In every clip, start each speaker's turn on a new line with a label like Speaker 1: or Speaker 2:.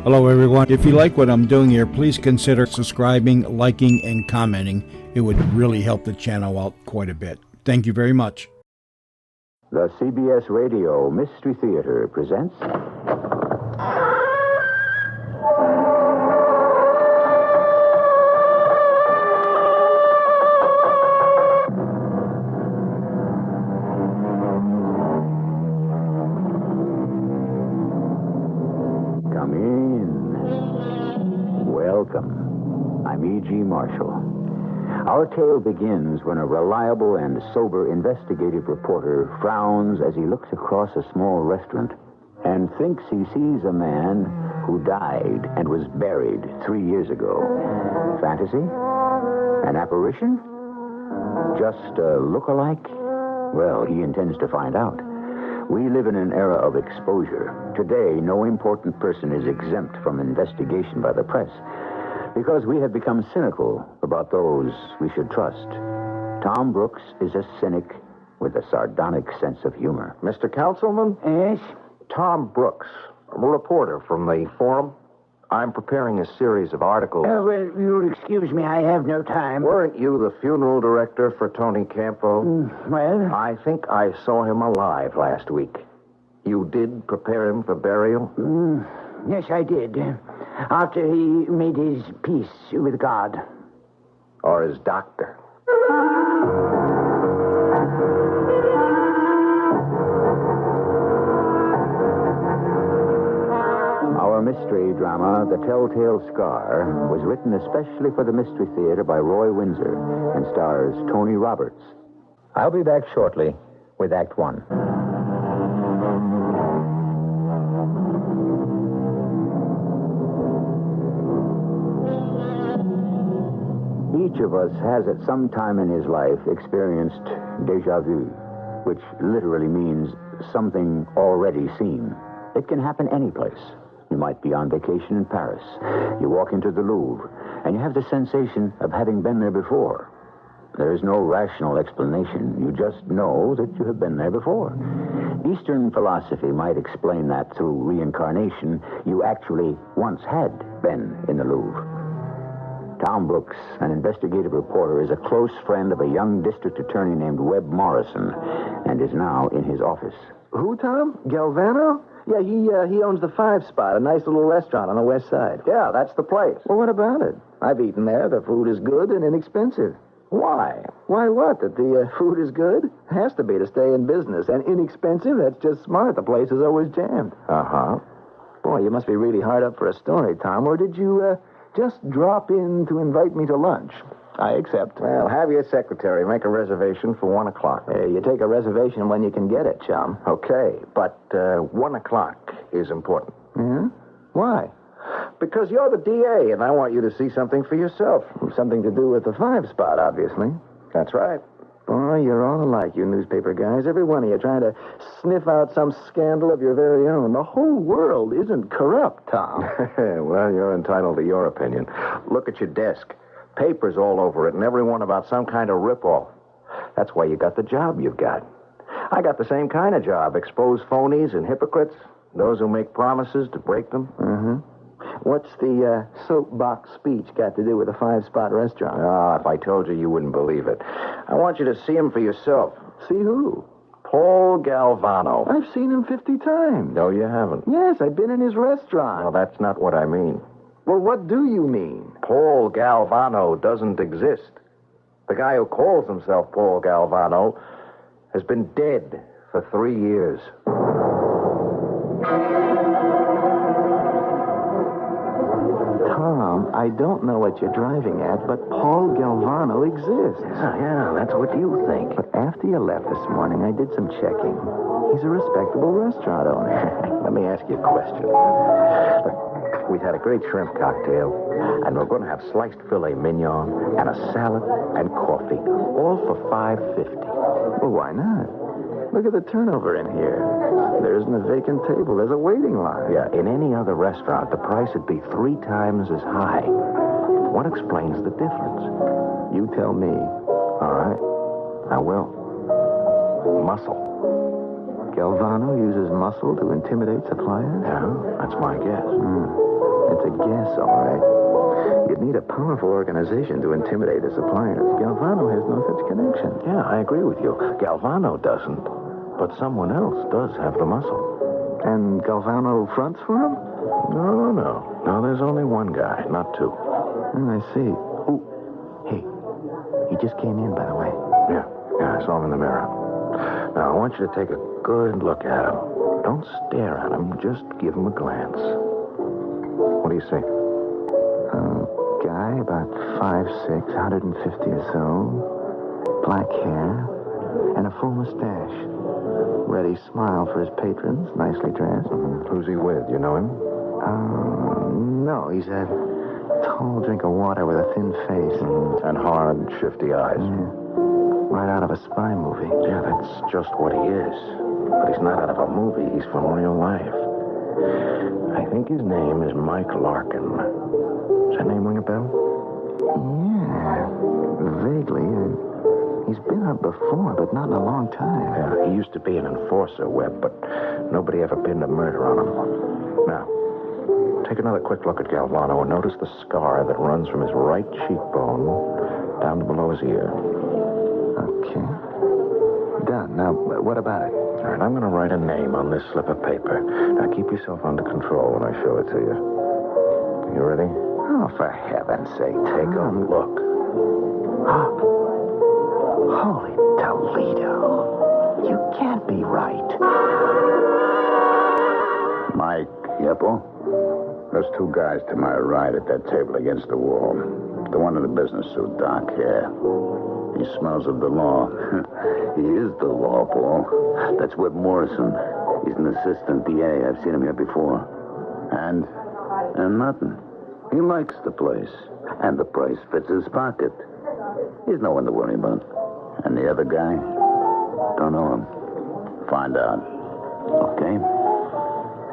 Speaker 1: Hello, everyone. If you like what I'm doing here, please consider subscribing, liking, and commenting. It would really help the channel out quite a bit. Thank you very much.
Speaker 2: The CBS Radio Mystery Theater presents... Come in. Welcome. I'm E.G. Marshall. Our tale begins when a reliable and sober investigative reporter frowns as he looks across a small restaurant and thinks he sees a man who died and was buried 3 years ago. Fantasy? An apparition? Just a look-alike? Well, he intends to find out. We live in an era of exposure. Today, no important person is exempt from investigation by the press because we have become cynical about those we should trust. Tom Brooks is a cynic with a sardonic sense of humor.
Speaker 3: Mr. Councilman?
Speaker 2: Yes?
Speaker 3: Tom Brooks. I'm a reporter from the Forum. I'm preparing a series of articles.
Speaker 2: Well, you'll excuse me, I have no time.
Speaker 3: Weren't you the funeral director for Tony Campo?
Speaker 2: Well?
Speaker 3: I think I saw him alive last week. You did prepare him for burial?
Speaker 2: Yes, I did. After he made his peace with God.
Speaker 3: Or his doctor?
Speaker 2: Our mystery drama, The Telltale Scar, was written especially for the Mystery Theater by Roy Windsor and stars Tony Roberts. I'll be back shortly with Act One. Each of us has at some time in his life experienced déjà vu, which literally means something already seen. It can happen any place. You might be on vacation in Paris. You walk into the Louvre, and you have the sensation of having been there before. There is no rational explanation. You just know that you have been there before. Eastern philosophy might explain that through reincarnation. You actually once had been in the Louvre. Tom Brooks, an investigative reporter, is a close friend of a young district attorney named Webb Morrison and is now in his office.
Speaker 4: Who, Tom? Galvano? Yeah, he owns the Five Spot, a nice little restaurant on the west side.
Speaker 3: Yeah, that's the place.
Speaker 4: Well, what about it? I've eaten there. The food is good and inexpensive.
Speaker 3: Why?
Speaker 4: Why what? That the food is good? Has to be to stay in business. And inexpensive? That's just smart. The place is always jammed.
Speaker 3: Uh-huh.
Speaker 4: Boy, you must be really hard up for a story, Tom. Or did you just drop in to invite me to lunch? I accept.
Speaker 3: Well, have your secretary make a reservation for 1 o'clock.
Speaker 4: You take a reservation when you can get it, chum.
Speaker 3: Okay, but 1 o'clock is important.
Speaker 4: Yeah? Why?
Speaker 3: Because you're the DA, and I want you to see something for yourself.
Speaker 4: Something to do with the Five Spot, obviously.
Speaker 3: That's right.
Speaker 4: Boy, you're all alike, you newspaper guys. Every one of you trying to sniff out some scandal of your very own. The whole world isn't corrupt, Tom.
Speaker 3: Well, you're entitled to your opinion. Look at your desk. Papers all over it, and every one about some kind of ripoff. That's why you got the job you got. I got the same kind of job. Expose phonies and hypocrites. Those who make promises to break them.
Speaker 4: Mm-hmm. What's the soapbox speech got to do with the Five Spot restaurant?
Speaker 3: If I told you, you wouldn't believe it. I want you to see him for yourself.
Speaker 4: See who?
Speaker 3: Paul Galvano.
Speaker 4: I've seen him 50 times.
Speaker 3: No, you haven't.
Speaker 4: Yes, I've been in his restaurant.
Speaker 3: Well, that's not what I mean.
Speaker 4: Well, what do you mean?
Speaker 3: Paul Galvano doesn't exist. The guy who calls himself Paul Galvano has been dead for 3 years.
Speaker 4: Tom, I don't know what you're driving at, but Paul Galvano exists.
Speaker 3: Yeah, that's what you think.
Speaker 4: But after you left this morning, I did some checking. He's a respectable restaurant owner.
Speaker 3: Let me ask you a question. Look, we had a great shrimp cocktail, and we're going to have sliced filet mignon and a salad and coffee, all for $5.50.
Speaker 4: Well, why not? Look at the turnover in here. There isn't a vacant table. There's a waiting line.
Speaker 3: Yeah, in any other restaurant, the price would be 3 times as high. What explains the difference?
Speaker 4: You tell me.
Speaker 3: All right, I will. Muscle.
Speaker 4: Galvano uses muscle to intimidate suppliers?
Speaker 3: Yeah, that's my guess.
Speaker 4: It's a guess, all right. You'd need a powerful organization to intimidate the suppliers. Galvano has no such connection.
Speaker 3: Yeah, I agree with you. Galvano doesn't, but someone else does have the muscle.
Speaker 4: And Galvano fronts for him?
Speaker 3: No, there's only one guy, not two.
Speaker 4: I see. Ooh, hey, he just came in, by the way.
Speaker 3: Yeah, I saw him in the mirror. Now, I want you to take a good look at him. Don't stare at him, just give him a glance. What do you see?
Speaker 4: Guy, about 5'6", 150 or so. Black hair, and a full mustache. Ready smile for his patrons, nicely dressed.
Speaker 3: Who's he with? You know him?
Speaker 4: No, he's a tall drink of water with a thin face.
Speaker 3: And hard, shifty eyes.
Speaker 4: Right out of a spy movie.
Speaker 3: Yeah, that's just what he is. But he's not out of a movie. He's from real life. I think his name is Mike Larkin. Does that name ring a bell?
Speaker 4: Yeah, vaguely. He's been up before, but not in a long time.
Speaker 3: Yeah, he used to be an enforcer, Webb, but nobody ever pinned a murder on him. Now, take another quick look at Galvano and notice the scar that runs from his right cheekbone down to below his ear.
Speaker 4: Okay. Done. Now, what about it?
Speaker 3: All right, I'm going to write a name on this slip of paper. Now, keep yourself under control when I show it to you. You ready?
Speaker 4: Oh, for heaven's sake.
Speaker 3: Take a look.
Speaker 4: Holy Toledo. You can't be right.
Speaker 2: Mike, Yeppo? There's two guys to my right at that table against the wall. The one in the business suit, Doc, yeah. He smells of the law. He is the law, Paul. That's Webb Morrison. He's an assistant DA. I've seen him here before. And nothing. He likes the place. And the price fits his pocket. He's no one to worry about. And the other guy? Don't know him. Find out. Okay?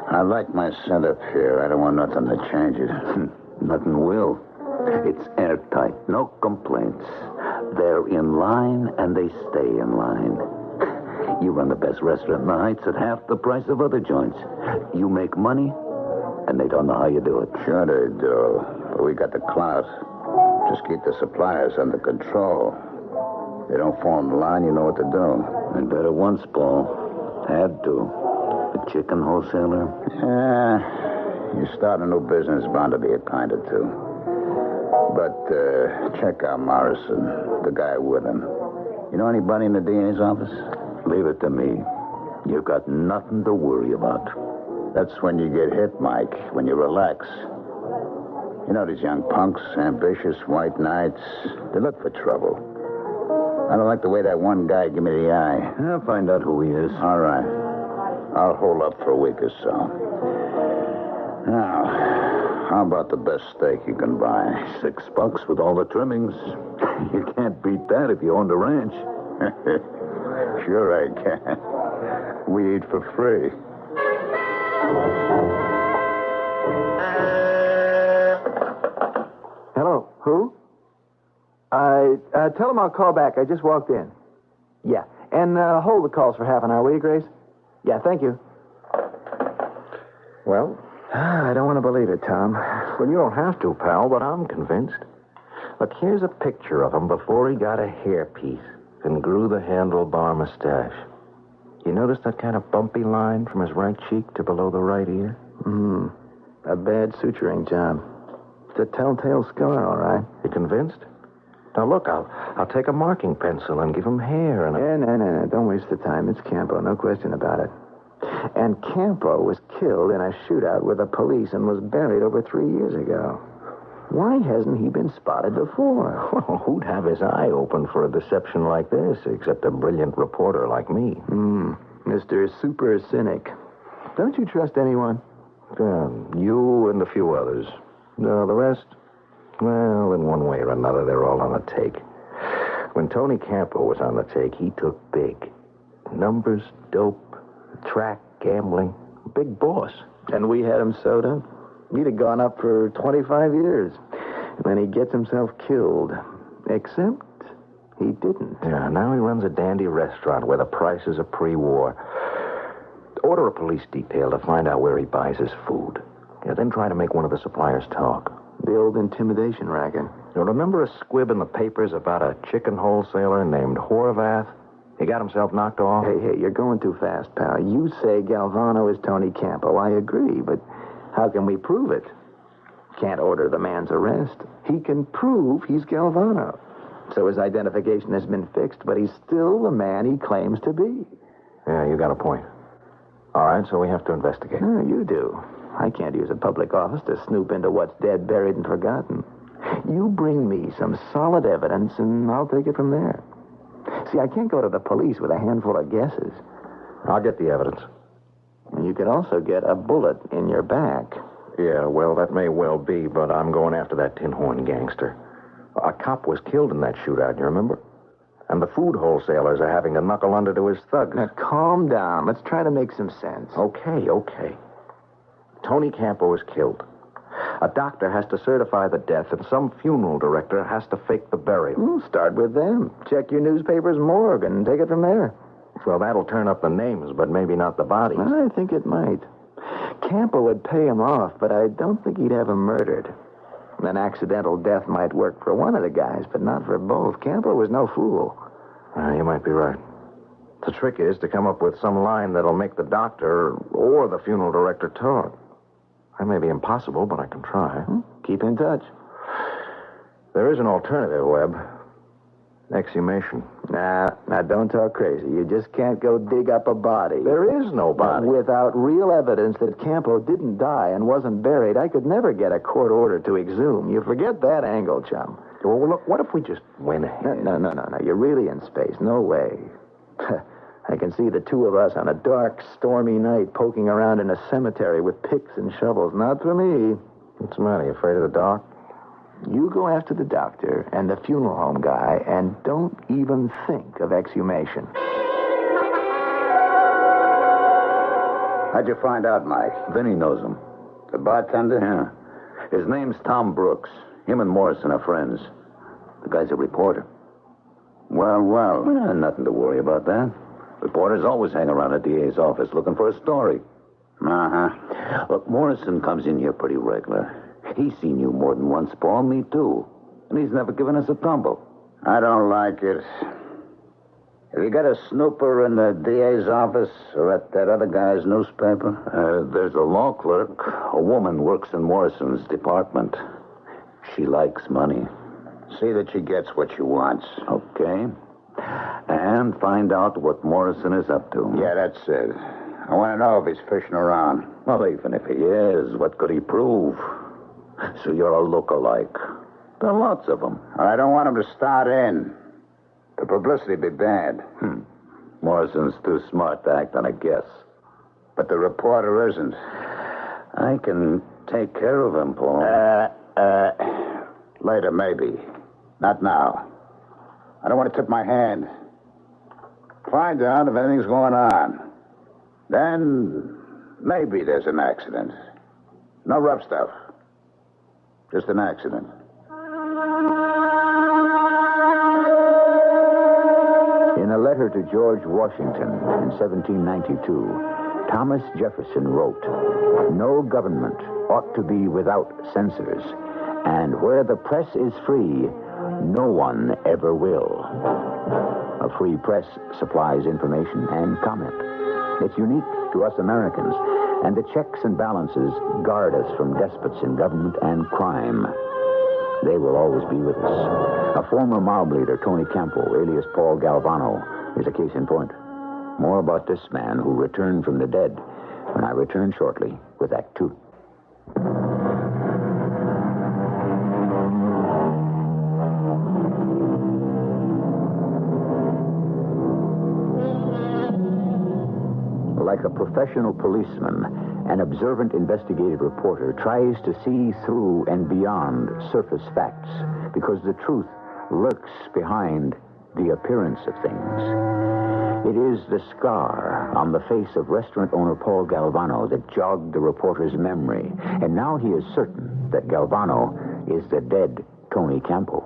Speaker 2: I like my setup here. I don't want nothing to change it. Nothing will. It's airtight. No complaints. They're in line, and they stay in line. You run the best restaurant in the Heights at half the price of other joints. You make money, and they don't know how you do it. Sure they do. But we got the clout. Just keep the suppliers under control. They don't fall in line, you know what to do. I better once, Paul. Had to. A chicken wholesaler? Yeah. You start a new business, bound to be a kind or two. But check out Morrison, the guy with him. You know anybody in the DA's office? Leave it to me. You got nothing to worry about. That's when you get hit, Mike, when you relax. You know these young punks, ambitious white knights, they look for trouble. I don't like the way that one guy gave me the eye. I'll find out who he is. All right. I'll hold up for a week or so. Now, how about the best steak you can buy? $6 with all the trimmings. You can't beat that if you own the ranch. Sure I can. We eat for free.
Speaker 4: Hello, who? Tell him I'll call back. I just walked in. Yeah, and hold the calls for half an hour, will you, Grace? Yeah, thank you.
Speaker 3: Well?
Speaker 4: I don't want to believe it, Tom.
Speaker 3: Well, you don't have to, pal, but I'm convinced. Look, here's a picture of him before he got a hairpiece and grew the handlebar mustache. You notice that kind of bumpy line from his right cheek to below the right ear?
Speaker 4: A bad suturing job. It's a telltale scar, all right.
Speaker 3: You convinced? Now, look, I'll take a marking pencil and give him hair and
Speaker 4: No. Don't waste the time. It's Campo, no question about it. And Campo was killed in a shootout with the police and was buried over 3 years ago. Why hasn't he been spotted before?
Speaker 3: Well, who'd have his eye open for a deception like this, except a brilliant reporter like me?
Speaker 4: Mr. Super Cynic. Don't you trust anyone?
Speaker 3: You and a few others. The rest, well, in one way or another, they're all on the take. When Tony Campo was on the take, he took big. Numbers, dope, track, gambling. Big boss.
Speaker 4: And we had him sewed up. He'd have gone up for 25 years. And then he gets himself killed. Except he didn't.
Speaker 3: Yeah, now he runs a dandy restaurant where the prices are pre-war. Order a police detail to find out where he buys his food. Yeah, then try to make one of the suppliers talk.
Speaker 4: The old intimidation racket.
Speaker 3: You remember a squib in the papers about a chicken wholesaler named Horvath? He got himself knocked off?
Speaker 4: Hey, you're going too fast, pal. You say Galvano is Tony Campo. I agree, but how can we prove it? Can't order the man's arrest. He can prove he's Galvano. So his identification has been fixed, but he's still the man he claims to be.
Speaker 3: Yeah, you got a point. All right, so we have to investigate.
Speaker 4: No, you do. I can't use a public office to snoop into what's dead, buried, and forgotten. You bring me some solid evidence, and I'll take it from there. See, I can't go to the police with a handful of guesses.
Speaker 3: I'll get the evidence.
Speaker 4: And you could also get a bullet in your back.
Speaker 3: Yeah, well, that may well be, but I'm going after that tin horn gangster. A cop was killed in that shootout, you remember? And the food wholesalers are having to knuckle under to his thugs.
Speaker 4: Now, calm down. Let's try to make some sense.
Speaker 3: Okay. Tony Campo is killed. A doctor has to certify the death, and some funeral director has to fake the burial.
Speaker 4: Start with them. Check your newspaper's morgue and take it from there.
Speaker 3: Well, that'll turn up the names, but maybe not the bodies.
Speaker 4: I think it might. Campo would pay him off, but I don't think he'd have him murdered. An accidental death might work for one of the guys, but not for both. Campo was no fool.
Speaker 3: You might be right. The trick is to come up with some line that'll make the doctor or the funeral director talk. That may be impossible, but I can try.
Speaker 4: Keep in touch.
Speaker 3: There is an alternative, Webb. Exhumation.
Speaker 4: Now, don't talk crazy. You just can't go dig up a body.
Speaker 3: There is no body.
Speaker 4: Without real evidence that Campo didn't die and wasn't buried, I could never get a court order to exhume. You forget that angle, chum.
Speaker 3: Well, look, what if we just went ahead?
Speaker 4: No. You're really in space. No way. I can see the two of us on a dark, stormy night poking around in a cemetery with picks and shovels. Not for me.
Speaker 3: What's the matter? You afraid of the dark?
Speaker 4: You go after the doctor and the funeral home guy, and don't even think of exhumation.
Speaker 2: How'd you find out, Mike? Vinny knows him. The bartender? Yeah. His name's Tom Brooks. Him and Morrison are friends. The guy's a reporter. Well, nothing to worry about that. Reporters always hang around a DA's office looking for a story. Look, Morrison comes in here pretty regular. He's seen you more than once, Paul. Me, too. And he's never given us a tumble. I don't like it. Have you got a snooper in the DA's office or at that other guy's newspaper? There's a law clerk. A woman works in Morrison's department. She likes money. See that she gets what she wants. Okay. And find out what Morrison is up to.
Speaker 5: Yeah, that's it. I want to know if he's fishing around.
Speaker 2: Well, even if he is, what could he prove? So you're a lookalike. There are lots of them.
Speaker 5: I don't want him to start in. The publicity would be bad.
Speaker 2: Morrison's too smart to act on a guess.
Speaker 5: But the reporter isn't.
Speaker 2: I can take care of him, Paul.
Speaker 5: Later, maybe. Not now. I don't want to tip my hand. Find out if anything's going on. Then, maybe there's an accident. No rough stuff. Just an accident.
Speaker 2: In a letter to George Washington in 1792, Thomas Jefferson wrote, "No government ought to be without censors, and where the press is free, no one ever will." A free press supplies information and comment. It's unique to us Americans, and the checks and balances guard us from despots in government and crime. They will always be with us. A former mob leader, Tony Campo, alias Paul Galvano, is a case in point. More about this man who returned from the dead when I return shortly with Act Two. Like a professional policeman, an observant investigative reporter tries to see through and beyond surface facts because the truth lurks behind the appearance of things. It is the scar on the face of restaurant owner Paul Galvano that jogged the reporter's memory, and now he is certain that Galvano is the dead Tony Campo.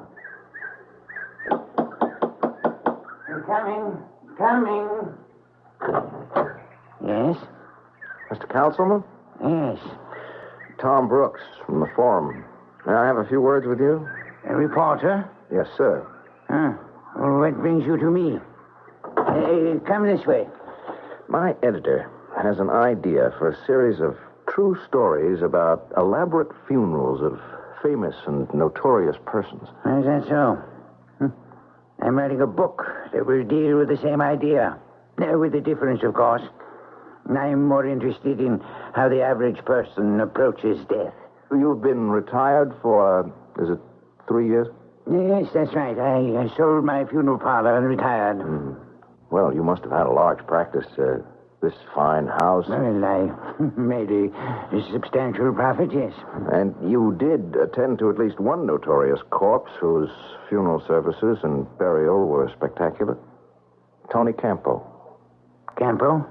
Speaker 6: Coming.
Speaker 2: Yes?
Speaker 3: Mr. Councilman?
Speaker 2: Yes.
Speaker 3: Tom Brooks from the Forum. May I have a few words with you?
Speaker 2: A reporter?
Speaker 3: Yes, sir.
Speaker 2: Well, what brings you to me? Come this way.
Speaker 3: My editor has an idea for a series of true stories about elaborate funerals of famous and notorious persons.
Speaker 2: Is that so? I'm writing a book that will deal with the same idea. With the difference, of course. I'm more interested in how the average person approaches death.
Speaker 3: You've been retired for, is it 3 years?
Speaker 2: Yes, that's right. I sold my funeral parlor and retired.
Speaker 3: Well, you must have had a large practice. This fine house.
Speaker 2: Well, I made a substantial profit, yes.
Speaker 3: And you did attend to at least one notorious corpse whose funeral services and burial were spectacular. Tony Campo.
Speaker 2: Campo?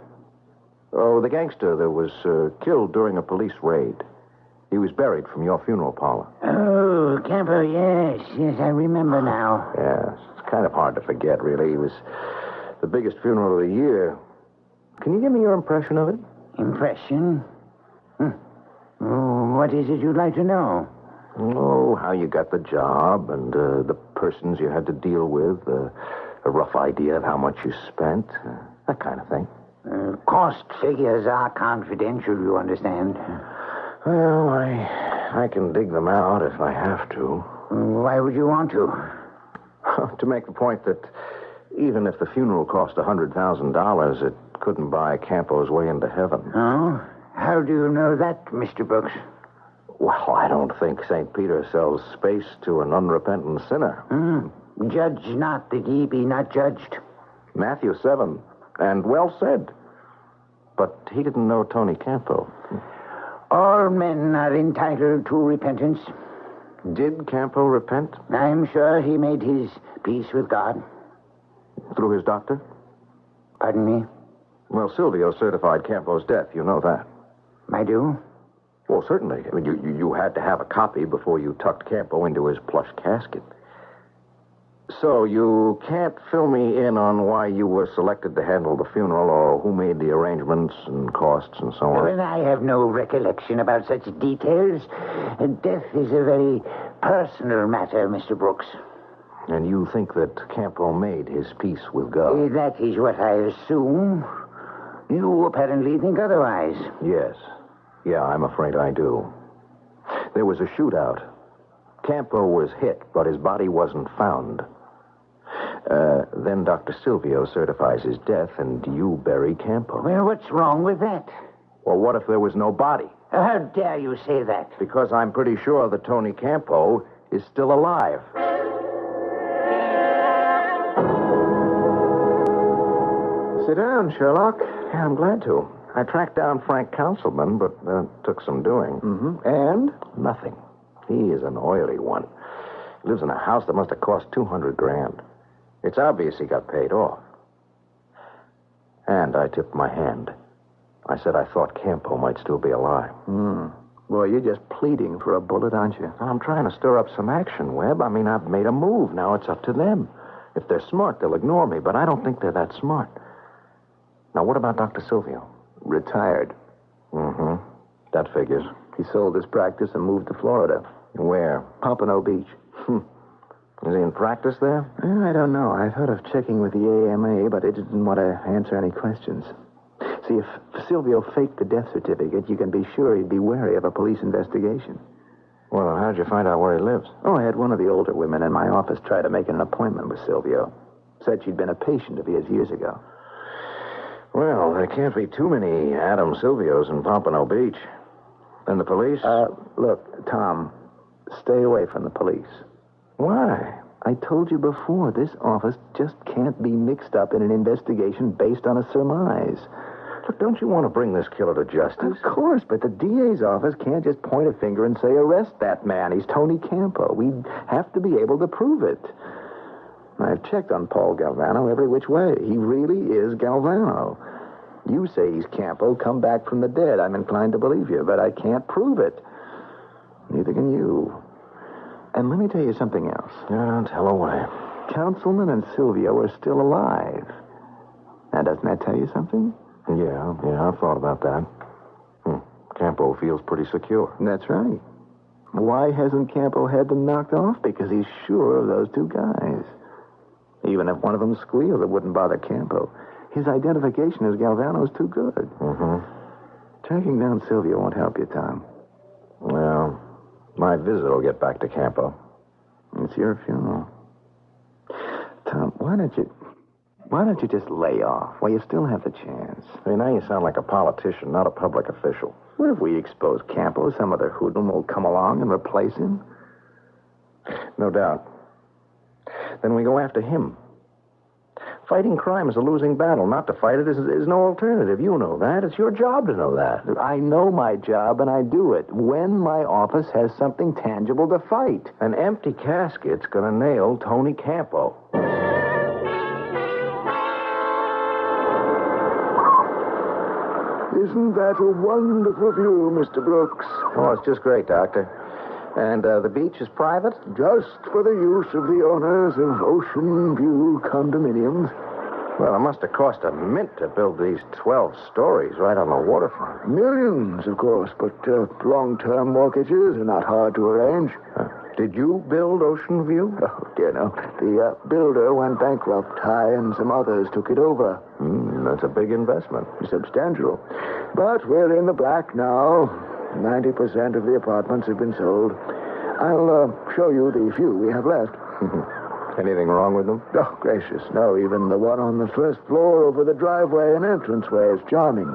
Speaker 3: Oh, the gangster that was killed during a police raid. He was buried from your funeral parlor.
Speaker 2: Oh, Campo, yes. Yes, I remember now.
Speaker 3: Yes, it's kind of hard to forget, really. He was the biggest funeral of the year. Can you give me your impression of it?
Speaker 2: Impression? Oh, what is it you'd like to know?
Speaker 3: Oh, how you got the job and the persons you had to deal with, a rough idea of how much you spent, that kind of thing.
Speaker 2: Cost figures are confidential, you understand.
Speaker 3: Well, I can dig them out if I have to.
Speaker 2: Why would you want to?
Speaker 3: To make the point that even if the funeral cost $100,000, it couldn't buy Campo's way into heaven.
Speaker 2: Oh? How do you know that, Mr. Brooks?
Speaker 3: Well, I don't think St. Peter sells space to an unrepentant sinner.
Speaker 2: Judge not that ye be not judged.
Speaker 3: Matthew 7, and well said. But he didn't know Tony Campo.
Speaker 2: All men are entitled to repentance.
Speaker 3: Did Campo repent?
Speaker 2: I'm sure he made his peace with God.
Speaker 3: Through his doctor?
Speaker 2: Pardon me?
Speaker 3: Well, Silvio certified Campo's death. You know that.
Speaker 2: I do?
Speaker 3: Well, certainly. I mean, you had to have a copy before you tucked Campo into his plush casket. So you can't fill me in on why you were selected to handle the funeral or who made the arrangements and costs and so on?
Speaker 2: Well, I have no recollection about such details. Death is a very personal matter, Mr. Brooks.
Speaker 3: And you think that Campo made his peace with God?
Speaker 2: That is what I assume. You apparently think otherwise.
Speaker 3: Yes. Yeah, I'm afraid I do. There was a shootout. Campo was hit, but his body wasn't found. Then Dr. Silvio certifies his death, and you bury Campo.
Speaker 2: Well, what's wrong with that?
Speaker 3: Well, what if there was no body?
Speaker 2: How dare you say that?
Speaker 3: Because I'm pretty sure that Tony Campo is still alive. Sit down, Sherlock. Yeah, I'm glad to. I tracked down Frank Councilman, but took some doing.
Speaker 4: And?
Speaker 3: Nothing. He is an oily one. He lives in a house that must have cost $200,000. It's obvious he got paid off. And I tipped my hand. I said I thought Campo might still be alive.
Speaker 4: Boy, you're just pleading for a bullet, aren't you?
Speaker 3: I'm trying to stir up some action, Webb. I mean, I've made a move. Now it's up to them. If they're smart, they'll ignore me, but I don't think they're that smart. Now, what about Dr. Silvio?
Speaker 4: Retired.
Speaker 3: That figures.
Speaker 4: He sold his practice and moved to Florida.
Speaker 3: Where?
Speaker 4: Pompano Beach.
Speaker 3: Is he in practice there?
Speaker 4: I don't know. I thought of checking with the AMA, but it didn't want to answer any questions. See, if Silvio faked the death certificate, you can be sure he'd be wary of a police investigation.
Speaker 3: Well, how'd you find out where he lives?
Speaker 4: Oh, I had one of the older women in my office try to make an appointment with Silvio. Said she'd been a patient of his years ago.
Speaker 3: Well, there can't be too many Adam Silvios in Pompano Beach. And the police?
Speaker 4: Look, Tom, stay away from the police.
Speaker 3: Why?
Speaker 4: I told you before, this office just can't be mixed up in an investigation based on a surmise.
Speaker 3: Look, don't you want to bring this killer to justice?
Speaker 4: Of course, but the DA's office can't just point a finger and say, arrest that man. He's Tony Campo. We have to be able to prove it. I've checked on Paul Galvano every which way. He really is Galvano. You say he's Campo, come back from the dead. I'm inclined to believe you, but I can't prove it. Neither can you. And let me tell you something else.
Speaker 3: Yeah, tell away.
Speaker 4: Councilman and Silvio are still alive. Now, doesn't that tell you something?
Speaker 3: Yeah, I've thought about that. Campo feels pretty secure.
Speaker 4: That's right. Why hasn't Campo had them knocked off? Because he's sure of those two guys. Even if one of them squealed, it wouldn't bother Campo. His identification as Galvano's too good.
Speaker 3: Mm-hmm.
Speaker 4: Tracking down Sylvia won't help you, Tom.
Speaker 3: Well, my visit will get back to Campo.
Speaker 4: It's your funeral. Tom, why don't you just lay off while you still have the chance?
Speaker 3: Hey, now you sound like a politician, not a public official.
Speaker 4: What if we expose Campo? Some other hoodlum will come along and replace him?
Speaker 3: No doubt. Then we go after him. Fighting crime is a losing battle. Not to fight it is no alternative. You know that. It's your job to know that.
Speaker 4: I know my job, and I do it when my office has something tangible to fight.
Speaker 3: An empty casket's gonna nail Tony Campo.
Speaker 4: Isn't that a wonderful view, Mr. Brooks?
Speaker 3: Oh, it's just great, Doctor. And the beach is private?
Speaker 4: Just for the use of the owners of Ocean View condominiums.
Speaker 3: Well, it must have cost a mint to build these 12 stories right on the waterfront.
Speaker 4: Millions, of course, but long-term mortgages are not hard to arrange.
Speaker 3: Did you build Ocean View?
Speaker 4: Oh, dear, no. The builder went bankrupt. I and some others took it over.
Speaker 3: That's a big investment.
Speaker 4: Substantial. But we're in the black now. 90% of the apartments have been sold. I'll show you the few we have left.
Speaker 3: Anything wrong with them?
Speaker 4: Oh, gracious, no. Even the one on the first floor over the driveway and entranceway is charming.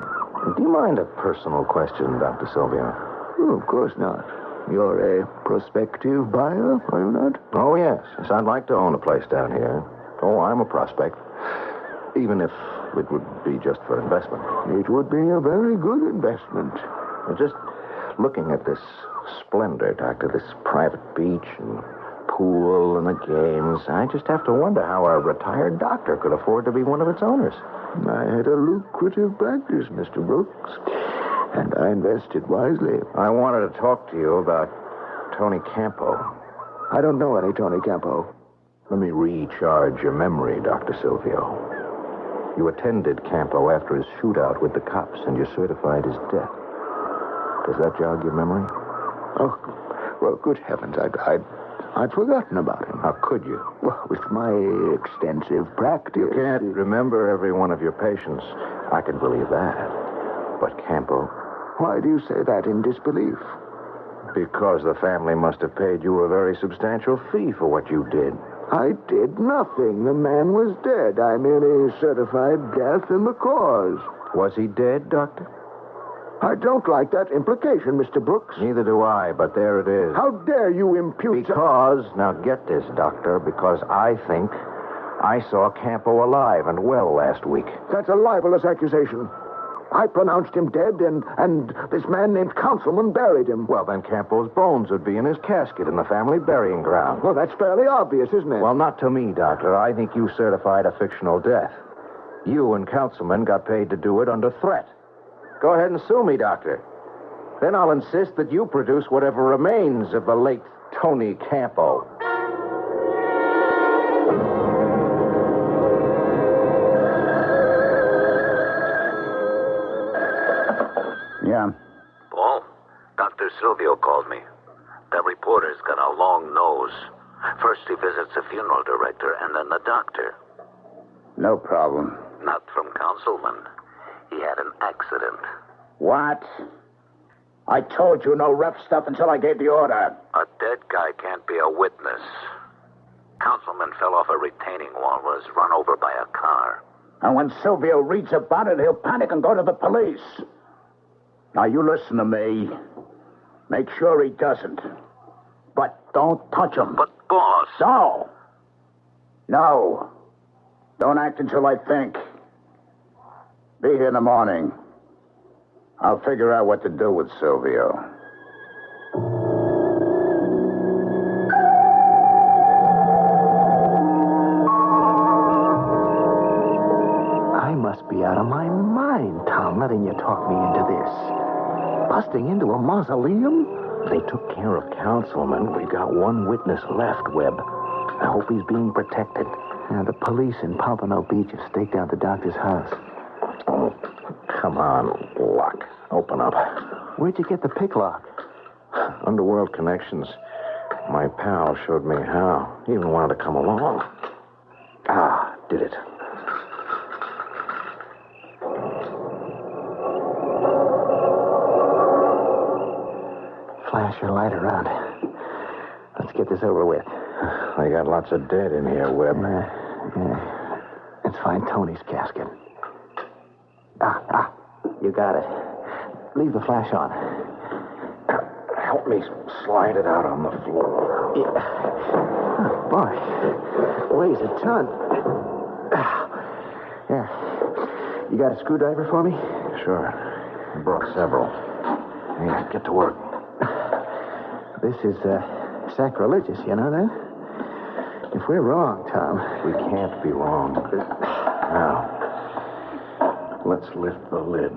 Speaker 3: Do you mind a personal question, Dr. Silvio?
Speaker 4: Oh, of course not. You're a prospective buyer, are you not?
Speaker 3: Oh, yes. Yes, I'd like to own a place down here. Oh, I'm a prospect. Even if it would be just for investment.
Speaker 4: It would be a very good investment.
Speaker 3: Just looking at this splendor, Doctor, this private beach and pool and the games, I just have to wonder how a retired doctor could afford to be one of its owners.
Speaker 4: I had a lucrative practice, Mr. Brooks, and I invested wisely.
Speaker 3: I wanted to talk to you about Tony Campo.
Speaker 4: I don't know any Tony Campo.
Speaker 3: Let me recharge your memory, Dr. Silvio. You attended Campo after his shootout with the cops, and you certified his death. Does that jog your memory?
Speaker 4: Oh, well, good heavens, I'd forgotten about him.
Speaker 3: How could you?
Speaker 4: Well, with my extensive practice.
Speaker 3: You can't remember every one of your patients. I could believe that. But Campo?
Speaker 4: Why do you say that in disbelief?
Speaker 3: Because the family must have paid you a very substantial fee for what you did.
Speaker 4: I did nothing. The man was dead. I merely certified death and the cause.
Speaker 3: Was he dead, Doctor?
Speaker 4: I don't like that implication, Mr. Brooks.
Speaker 3: Neither do I, but there it is.
Speaker 4: How dare you impute...
Speaker 3: Because, now get this, Doctor, because I think I saw Campo alive and well last week.
Speaker 4: That's a libelous accusation. I pronounced him dead, and this man named Councilman buried him.
Speaker 3: Well, then Campo's bones would be in his casket in the family burying ground.
Speaker 4: Well, that's fairly obvious, isn't it?
Speaker 3: Well, not to me, Doctor. I think you certified a fictional death. You and Councilman got paid to do it under threat. Go ahead and sue me, Doctor. Then I'll insist that you produce whatever remains of the late Tony Campo.
Speaker 5: Yeah.
Speaker 6: Paul, Dr. Silvio called me. That reporter's got a long nose. First he visits the funeral director and then the doctor.
Speaker 5: No problem.
Speaker 6: Not from Councilman. He had an accident.
Speaker 5: What? I told you no rough stuff until I gave the order.
Speaker 6: A dead guy can't be a witness. Councilman fell off a retaining wall, was run over by a car.
Speaker 5: And when Silvio reads about it, he'll panic and go to the police. Now, you listen to me. Make sure he doesn't. But don't touch him.
Speaker 6: But, boss...
Speaker 5: No. No. Don't act until I think. Be here in the morning. I'll figure out what to do with Silvio.
Speaker 4: I must be out of my mind, Tom, letting you talk me into this. Busting into a mausoleum?
Speaker 3: They took care of Councilman. We've got one witness left, Webb. I hope he's being protected.
Speaker 4: The police in Pompano Beach have staked out the doctor's house.
Speaker 3: Oh, come on, Locke. Open up.
Speaker 4: Where'd you get the pick lock?
Speaker 3: Underworld connections. My pal showed me how. He even wanted to come along. Ah, did it.
Speaker 4: Flash your light around. Let's get this over with.
Speaker 3: They got lots of dead in here, Webb.
Speaker 4: Yeah. Let's find Tony's casket. You got it. Leave the flash on.
Speaker 3: Help me slide it out on the floor.
Speaker 4: Yeah. Oh, boy. Weighs a ton. Here. You got a screwdriver for me?
Speaker 3: Sure. I brought several. Here, get to work.
Speaker 4: This is sacrilegious, you know that? If we're wrong, Tom.
Speaker 3: We can't be wrong. Now, let's lift the lid.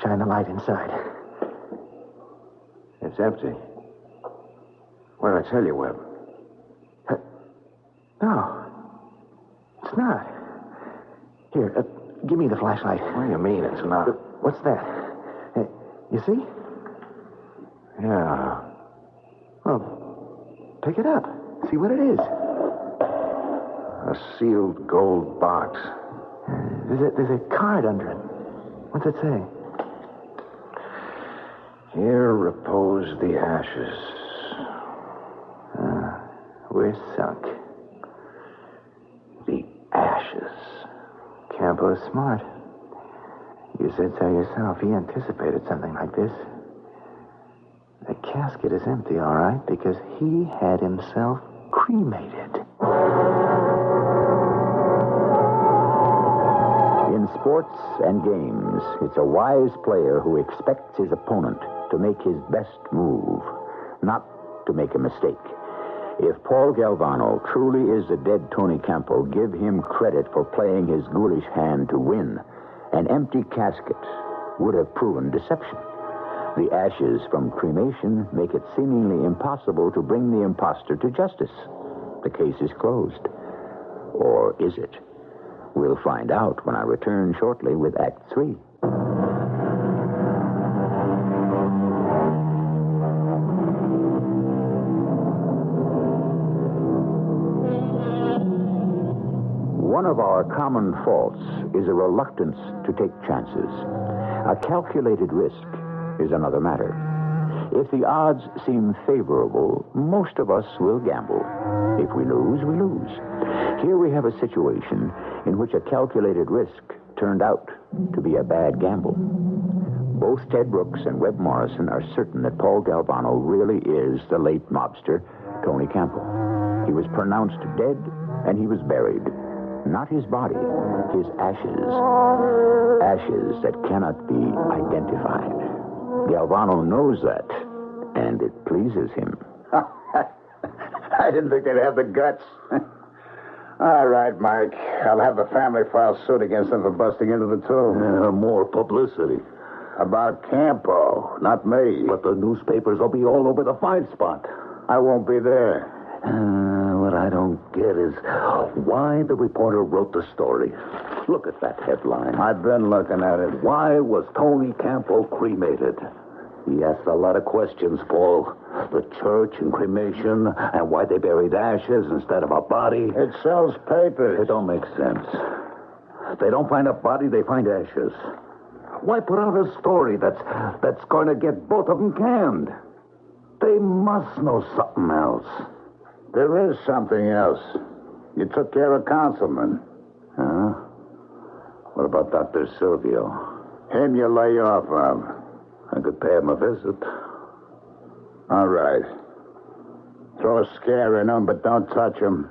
Speaker 4: Shine the light inside.
Speaker 3: It's empty. What did I tell you, Webb?
Speaker 4: No. It's not. Here, give me the flashlight.
Speaker 3: What do you mean it's not?
Speaker 4: What's that? You see?
Speaker 3: Yeah.
Speaker 4: Well, pick it up. See what it is.
Speaker 3: A sealed gold box.
Speaker 4: There's a card under it. What's it say?
Speaker 3: Here repose the ashes.
Speaker 4: We're sunk.
Speaker 3: The ashes.
Speaker 4: Campo's smart. You said so yourself. He anticipated something like this. The casket is empty, all right, because he had himself cremated.
Speaker 2: In sports and games, it's a wise player who expects his opponent to make his best move, not to make a mistake. If Paul Galvano truly is the dead Tony Campo, give him credit for playing his ghoulish hand to win. An empty casket would have proven deception. The ashes from cremation make it seemingly impossible to bring the imposter to justice. The case is closed. Or is it? We'll find out when I return shortly with Act 3. One of our common faults is a reluctance to take chances. A calculated risk is another matter. If the odds seem favorable, most of us will gamble. If we lose, we lose. Here we have a situation in which a calculated risk turned out to be a bad gamble. Both Ted Brooks and Webb Morrison are certain that Paul Galvano really is the late mobster, Tony Campo. He was pronounced dead, and he was buried. Not his body, his ashes. Ashes that cannot be identified. Galvano knows that, and it pleases him.
Speaker 5: I didn't think they'd have the guts. All right, Mike. I'll have the family file suit against them for busting into the tomb.
Speaker 7: More publicity.
Speaker 5: About Campo, not me.
Speaker 7: But the newspapers will be all over the find spot.
Speaker 5: I won't be there.
Speaker 7: What I don't get is why the reporter wrote the story. Look at that headline.
Speaker 5: I've been looking at it.
Speaker 7: Why was Tony Campo cremated? He asked a lot of questions, Paul. The church and cremation, and why they buried ashes instead of a body.
Speaker 5: It sells papers.
Speaker 7: It don't make sense. If they don't find a body, they find ashes. Why put out a story that's going to get both of them canned? They must know something else.
Speaker 5: There is something else. You took care of Councilman.
Speaker 7: Huh? What about Dr. Silvio?
Speaker 5: Him you lay off of.
Speaker 7: I could pay him a visit.
Speaker 5: All right. Throw a scare in him, but don't touch him.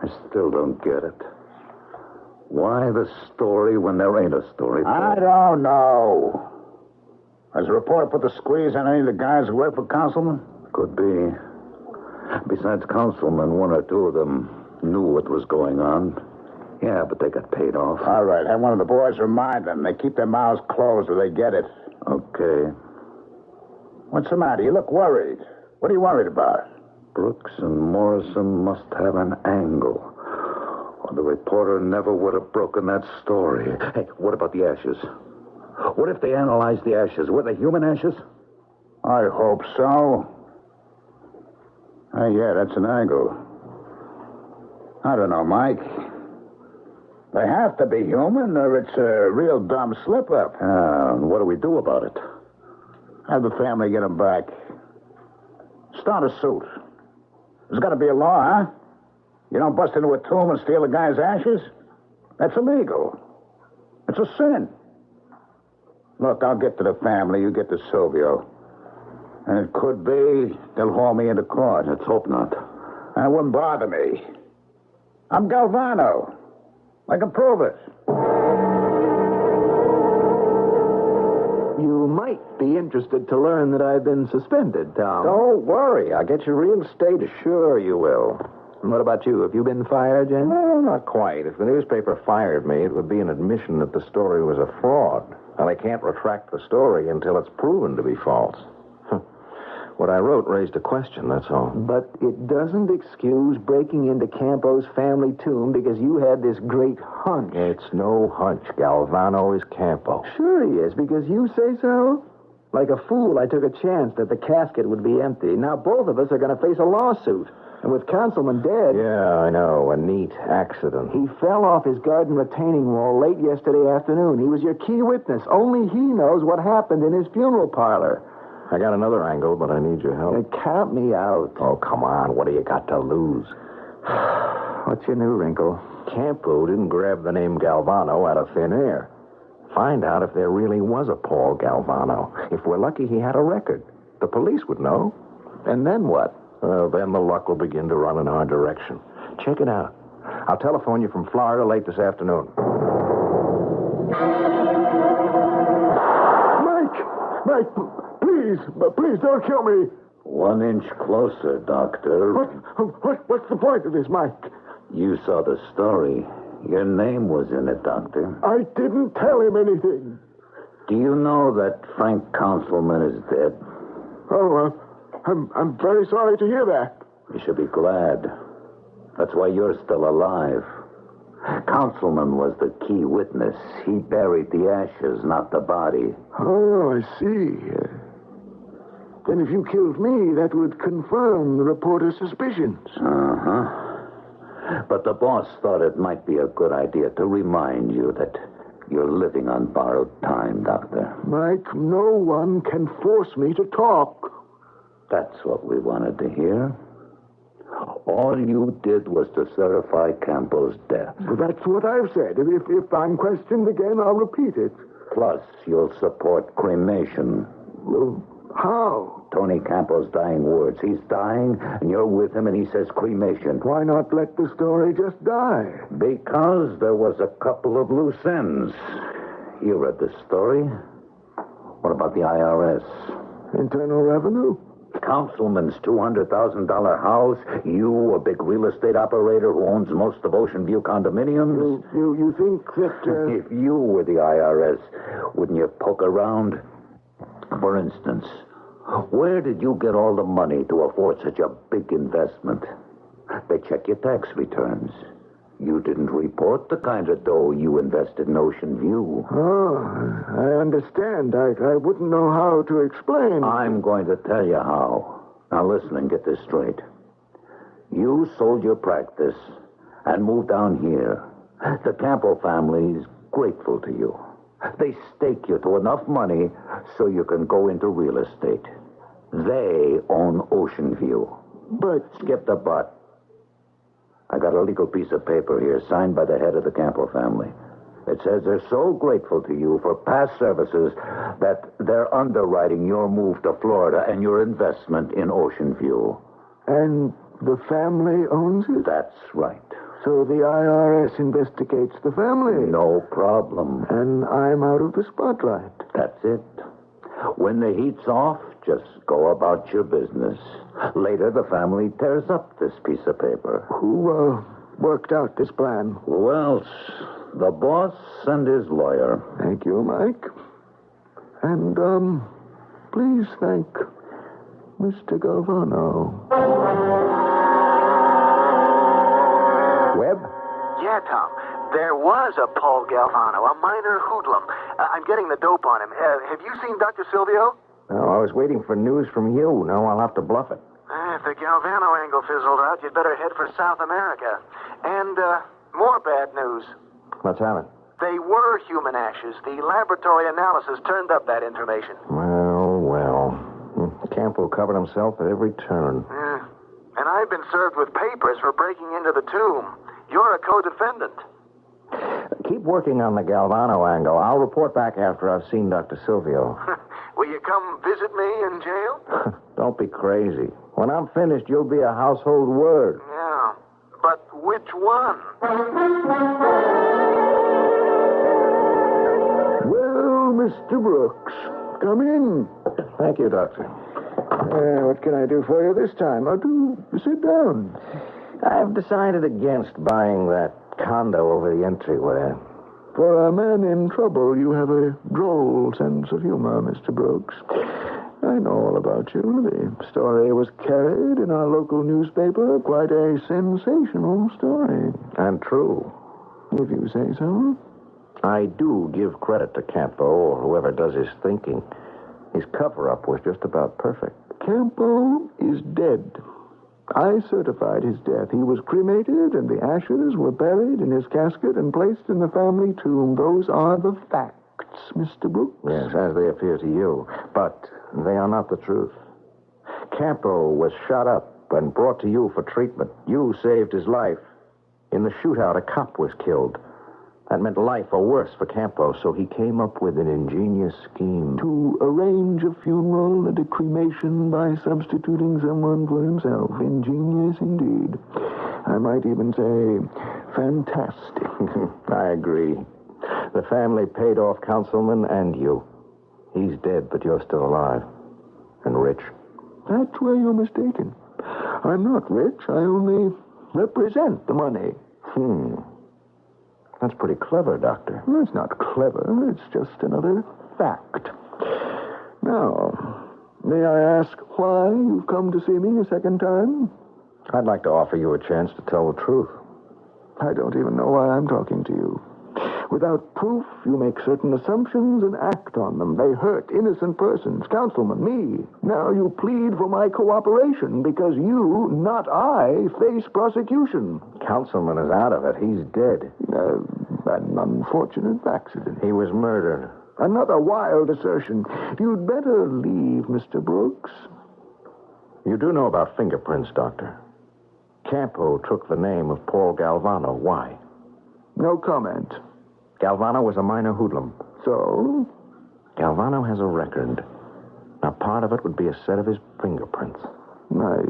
Speaker 7: I still don't get it. Why the story when there ain't a story?
Speaker 5: I don't know. Has the reporter put the squeeze on any of the guys who work for Councilman?
Speaker 7: Could be. Besides Councilman, one or two of them knew what was going on. Yeah, but they got paid off.
Speaker 5: All right, have one of the boys remind them. They keep their mouths closed or they get it.
Speaker 7: Okay.
Speaker 5: What's the matter? You look worried. What are you worried about?
Speaker 7: Brooks and Morrison must have an angle. The reporter never would have broken that story. Hey, what about the ashes? What if they analyzed the ashes? Were they human ashes?
Speaker 5: I hope so. Yeah, that's an angle. I don't know, Mike. They have to be human, or it's a real dumb slip-up.
Speaker 7: What do we do about it?
Speaker 5: Have the family get them back. Start a suit. There's got to be a law, huh? You don't bust into a tomb and steal a guy's ashes? That's illegal. It's a sin. Look, I'll get to the family. You get to Silvio. And it could be they'll haul me into court.
Speaker 7: Let's hope not.
Speaker 5: And it wouldn't bother me. I'm Galvano. I can prove it.
Speaker 4: You might be interested to learn that I've been suspended, Tom.
Speaker 3: Don't worry. I'll get you reinstated. Sure you will.
Speaker 4: And what about you? Have you been fired, Jen?
Speaker 3: No, not quite. If the newspaper fired me, it would be an admission that the story was a fraud. And they can't retract the story until it's proven to be false. What I wrote raised a question, that's all.
Speaker 4: But it doesn't excuse breaking into Campo's family tomb because you had this great hunch.
Speaker 3: It's no hunch. Galvano is Campo.
Speaker 4: Sure he is, because you say so. Like a fool, I took a chance that the casket would be empty. Now both of us are going to face a lawsuit. And with Councilman dead...
Speaker 3: Yeah, I know. A neat accident.
Speaker 4: He fell off his garden retaining wall late yesterday afternoon. He was your key witness. Only he knows what happened in his funeral parlor.
Speaker 3: I got another angle, but I need your help.
Speaker 4: Count me out.
Speaker 3: Oh, come on. What do you got to lose?
Speaker 4: What's your new wrinkle?
Speaker 3: Campo didn't grab the name Galvano out of thin air. Find out if there really was a Paul Galvano. If we're lucky, he had a record. The police would know.
Speaker 4: And then what?
Speaker 3: Then the luck will begin to run in our direction. Check it out. I'll telephone you from Florida late this afternoon.
Speaker 7: Mike, please don't kill me.
Speaker 5: 1 inch closer, Doctor.
Speaker 7: What's the point of this, Mike?
Speaker 5: You saw the story. Your name was in it, Doctor.
Speaker 7: I didn't tell him anything.
Speaker 5: Do you know that Frank Councilman is dead?
Speaker 7: Oh, I'm very sorry to hear that.
Speaker 5: You should be glad. That's why you're still alive. Councilman was the key witness. He buried the ashes, not the body.
Speaker 7: Oh, I see. Then if you killed me, that would confirm the reporter's suspicions.
Speaker 5: Uh-huh. But the boss thought it might be a good idea to remind you that you're living on borrowed time, Doctor.
Speaker 7: Mike, no one can force me to talk.
Speaker 5: That's what we wanted to hear. All you did was to certify Campo's death.
Speaker 7: Well, that's what I've said. If I'm questioned again, I'll repeat it.
Speaker 5: Plus, you'll support cremation.
Speaker 7: Well, how?
Speaker 5: Tony Campo's dying words. He's dying, and you're with him, and he says cremation.
Speaker 7: Why not let the story just die?
Speaker 5: Because there was a couple of loose ends. You read the story. What about the IRS?
Speaker 7: Internal Revenue?
Speaker 5: Councilman's $200,000 house. You, a big real estate operator who owns most of Ocean View condominiums.
Speaker 7: You think that...
Speaker 5: If you were the IRS, wouldn't you poke around? For instance, where did you get all the money to afford such a big investment? They check your tax returns. You didn't report the kind of dough you invested in Ocean View.
Speaker 7: Oh, I understand. I wouldn't know how to explain.
Speaker 5: I'm going to tell you how. Now listen and get this straight. You sold your practice and moved down here. The Campo family's grateful to you. They stake you to enough money so you can go into real estate. They own Ocean View.
Speaker 7: But...
Speaker 5: Skip the but. I got a legal piece of paper here signed by the head of the Campo family. It says they're so grateful to you for past services that they're underwriting your move to Florida and your investment in Ocean View.
Speaker 7: And the family owns it?
Speaker 5: That's right.
Speaker 7: So the IRS investigates the family?
Speaker 5: No problem.
Speaker 7: And I'm out of the spotlight?
Speaker 5: That's it. When the heat's off, just go about your business. Later, the family tears up this piece of paper.
Speaker 7: Who worked out this plan?
Speaker 5: Who else? The boss and his lawyer.
Speaker 7: Thank you, Mike. And, please thank Mr. Galvano.
Speaker 3: Webb,
Speaker 8: Yeah, Tom. There was a Paul Galvano, a minor hoodlum. I'm getting the dope on him. Have you seen Dr. Silvio?
Speaker 3: No, I was waiting for news from you. Now I'll have to bluff it.
Speaker 8: If the Galvano angle fizzled out, you'd better head for South America. And more bad news.
Speaker 3: Let's have it.
Speaker 8: They were human ashes. The laboratory analysis turned up that information.
Speaker 3: Well. Campo covered himself at every turn.
Speaker 8: Yeah. And I've been served with papers for breaking into the tomb. You're a co-defendant.
Speaker 3: Keep working on the Galvano angle. I'll report back after I've seen Dr. Silvio.
Speaker 8: Will you come visit me in jail?
Speaker 3: Don't be crazy. When I'm finished, you'll be a household word.
Speaker 8: Yeah. But which one?
Speaker 4: Well, Mr. Brooks, come in.
Speaker 3: Thank you, Doctor.
Speaker 4: What can I do for you this time? Do sit down.
Speaker 3: I've decided against buying that condo over the entryway.
Speaker 4: For a man in trouble, you have a droll sense of humor, Mr. Brooks. I know all about you. The story was carried in our local newspaper. Quite a sensational story.
Speaker 3: And true.
Speaker 4: If you say so.
Speaker 3: I do give credit to Campo, or whoever does his thinking. His cover-up was just about perfect.
Speaker 4: Campo is dead. I certified his death. He was cremated, and the ashes were buried in his casket and placed in the family tomb. Those are the facts, Mr. Brooks.
Speaker 3: Yes, as they appear to you. But they are not the truth. Campo was shot up and brought to you for treatment. You saved his life. In the shootout, a cop was killed. That meant life or worse for Campo, so he came up with an ingenious scheme.
Speaker 4: To arrange a funeral and a cremation by substituting someone for himself. Ingenious indeed. I might even say fantastic.
Speaker 3: I agree. The family paid off Councilman and you. He's dead, but you're still alive. And rich.
Speaker 4: That's where you're mistaken. I'm not rich. I only represent the money.
Speaker 3: That's pretty clever, Doctor.
Speaker 4: Well, it's not clever. It's just another fact. Now, may I ask why you've come to see me a second time?
Speaker 3: I'd like to offer you a chance to tell the truth.
Speaker 4: I don't even know why I'm talking to you. Without proof, you make certain assumptions and act on them. They hurt innocent persons. Councilman, me. Now you plead for my cooperation because you, not I, face prosecution.
Speaker 3: Councilman is out of it. He's dead.
Speaker 4: An unfortunate accident.
Speaker 3: He was murdered.
Speaker 4: Another wild assertion. You'd better leave, Mr. Brooks.
Speaker 3: You do know about fingerprints, Doctor. Campo took the name of Paul Galvano. Why?
Speaker 4: No comment.
Speaker 3: Galvano was a minor hoodlum.
Speaker 4: So?
Speaker 3: Galvano has a record. Now, part of it would be a set of his fingerprints.
Speaker 4: I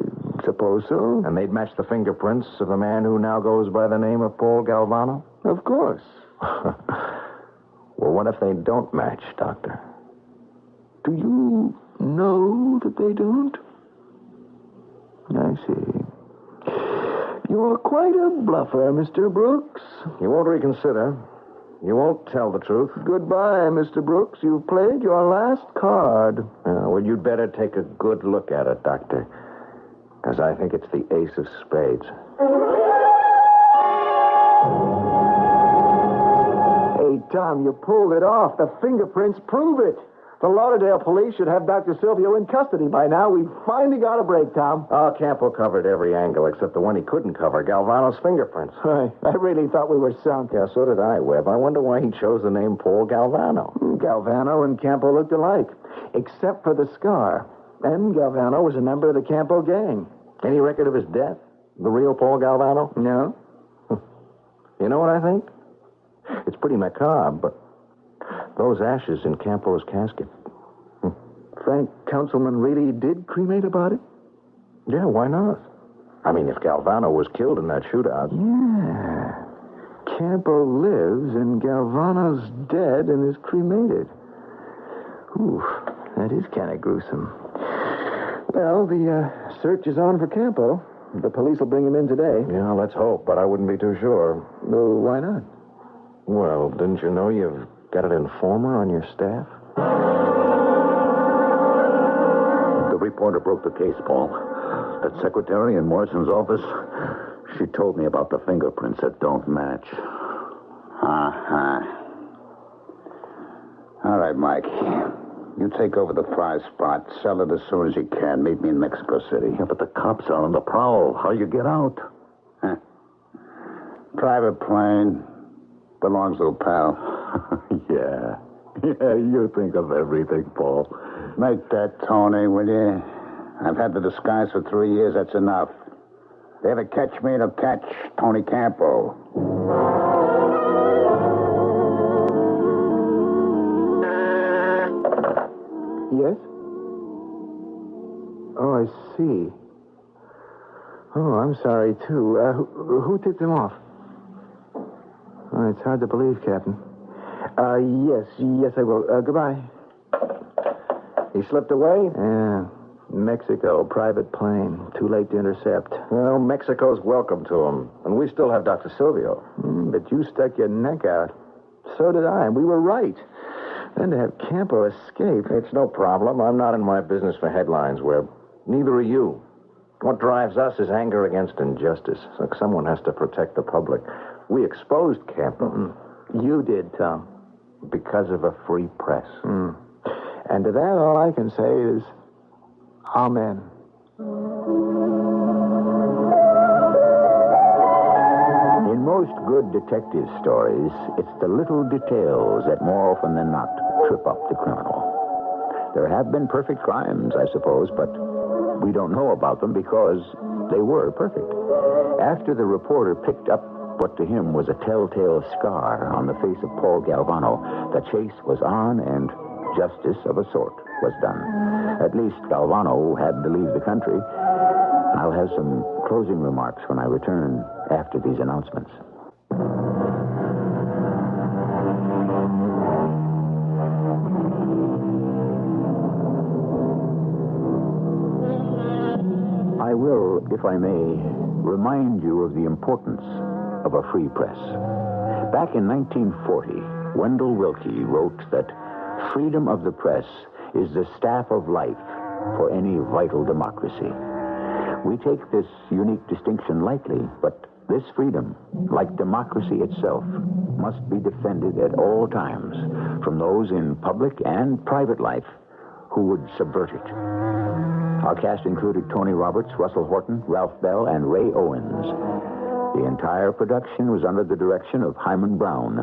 Speaker 4: suppose so.
Speaker 3: And they'd match the fingerprints of the man who now goes by the name of Paul Galvano?
Speaker 4: Of course.
Speaker 3: Well, what if they don't match, Doctor?
Speaker 4: Do you know that they don't? I see. You're quite a bluffer, Mr. Brooks.
Speaker 3: You won't reconsider. You won't tell the truth.
Speaker 4: Goodbye, Mr. Brooks. You've played your last card.
Speaker 3: Well, you'd better take a good look at it, Doctor. Because I think it's the ace of spades.
Speaker 4: Hey, Tom, you pulled it off. The fingerprints prove it. The Lauderdale police should have Dr. Silvio in custody by now. We've finally got a break, Tom.
Speaker 3: Oh, Campo covered every angle except the one he couldn't cover, Galvano's fingerprints.
Speaker 4: I really thought we were sunk.
Speaker 3: Yeah, so did I, Webb. I wonder why he chose the name Paul Galvano.
Speaker 4: Galvano and Campo looked alike, except for the scar. And Galvano was a member of the Campo gang.
Speaker 3: Any record of his death? The real Paul Galvano?
Speaker 4: No.
Speaker 3: You know what I think? It's pretty macabre, but those ashes in Campo's casket.
Speaker 4: Frank Councilman really did cremate a body?
Speaker 3: Yeah, why not? I mean, if Galvano was killed in that shootout.
Speaker 4: Yeah. Campo lives and Galvano's dead and is cremated. Ooh, that is kind of gruesome. Well, the search is on for Campo. The police will bring him in today.
Speaker 3: Yeah, let's hope, but I wouldn't be too sure.
Speaker 4: Well, why not?
Speaker 3: Well, didn't you know you've got an informer on your staff?
Speaker 7: The reporter broke the case, Paul. That secretary in Morrison's office, She told me about the fingerprints that don't match.
Speaker 5: Uh-huh. All right, Mike. You take over the prize spot. Sell it as soon as you can. Meet me in Mexico City.
Speaker 7: Yeah, but the cops are on the prowl. How you get out?
Speaker 5: Huh. Private plane. Belongs to a pal.
Speaker 7: Yeah. Yeah, you think of everything, Paul.
Speaker 5: Make that, Tony, will you? I've had the disguise for 3 years. That's enough. If they ever catch me, they'll catch Tony Campo.
Speaker 4: Yes? Oh, I see. Oh, I'm sorry, too. Who tipped him off? Oh, it's hard to believe, Captain. Yes, I will. Goodbye.
Speaker 3: He slipped away?
Speaker 4: Yeah. Mexico, private plane. Too late to intercept.
Speaker 3: Well, Mexico's welcome to him. And we still have Dr. Silvio.
Speaker 4: But you stuck your neck out. So did I, and we were right. Then to have Campo escape.
Speaker 3: It's no problem. I'm not in my business for headlines, Webb. Neither are you. What drives us is anger against injustice. Like someone has to protect the public. We exposed Campo.
Speaker 4: You did, Tom.
Speaker 3: Because of a free press.
Speaker 4: And to that, all I can say is, amen.
Speaker 2: In most good detective stories, it's the little details that more often than not trip up the criminal. There have been perfect crimes, I suppose, but we don't know about them because they were perfect. After the reporter picked up what to him was a telltale scar on the face of Paul Galvano, the chase was on and justice of a sort was done. At least Galvano had to leave the country. I'll have some closing remarks when I return after these announcements. I will, if I may, remind you of the importance of a free press. Back in 1940, Wendell Willkie wrote that freedom of the press is the staff of life for any vital democracy. We take this unique distinction lightly, but this freedom, like democracy itself, must be defended at all times from those in public and private life who would subvert it. Our cast included Tony Roberts, Russell Horton, Ralph Bell, and Ray Owens. The entire production was under the direction of Hyman Brown.